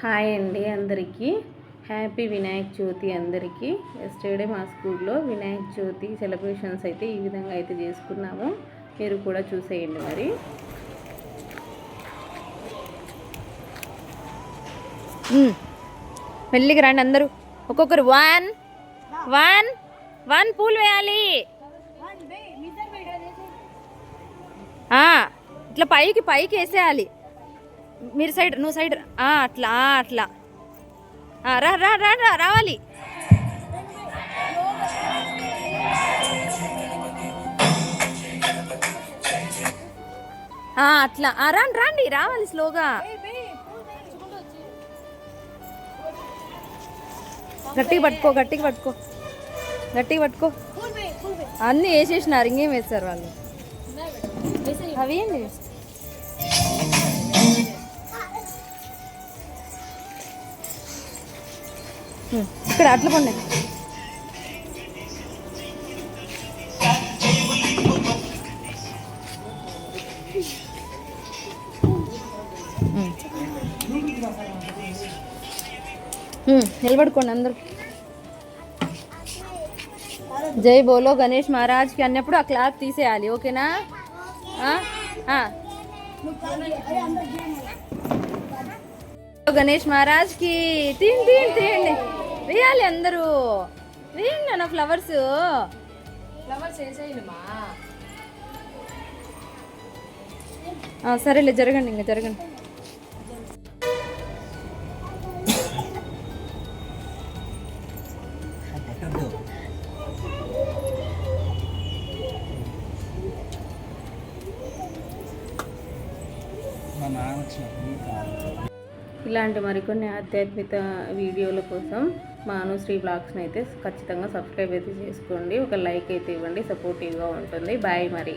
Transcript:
Hi అండి అందరికీ happy Vinayaka Chavithi అందరికీ. ఎస్టర్డే మా స్కూల్లో వినాయక చవితి సెలబ్రేషన్స్ అయితే ఈ విధంగా అయితే చేసుకున్నాము. మీరు కూడా చూసేయండి. మరి మెల్లిగా రండి అందరూ, ఒక్కొక్కరు వన్ వన్ వన్ పూలు వేయాలి. ఇట్లా పైకి పైకి వేసేయాలి. మీరు సైడ్, నువ్వు సైడ్, అట్లా అట్లా రా రా రా రా రావాలి. అట్లా రండి రండి, రావాలి స్లోగా. గట్టిగా పట్టుకో, గట్టిగా పట్టుకో, గట్టిగా పట్టుకో. అన్నీ వేసేసినారు, ఇంకేం వేస్తారు వాళ్ళు. అవి ఏంటి ఇక్కడ అట్లా పండి. నిలబడుకోండి అందరు. జై బోలో గణేష్ మహారాజ్కి అన్నప్పుడు ఆ క్లాత్ తీసేయాలి, ఓకేనా? గణేష్ మహారాజ్కి తీయండి తీయండి, వేయాలి అందరూ. వేయండి అన్న ఫ్లవర్స్ వేసేయండిమా. సరేలే, జరగండి, ఇంకా జరగండి. ఇలాంటి మరికొన్ని ఆధ్యాత్మిక వీడియోల కోసం మా అనుశ్రీ బ్లాగ్స్ని అయితే ఖచ్చితంగా సబ్స్క్రైబ్ అయితే చేసుకోండి. ఒక లైక్ అయితే ఇవ్వండి, సపోర్టివ్గా ఉంటుంది. బాయ్ మరి.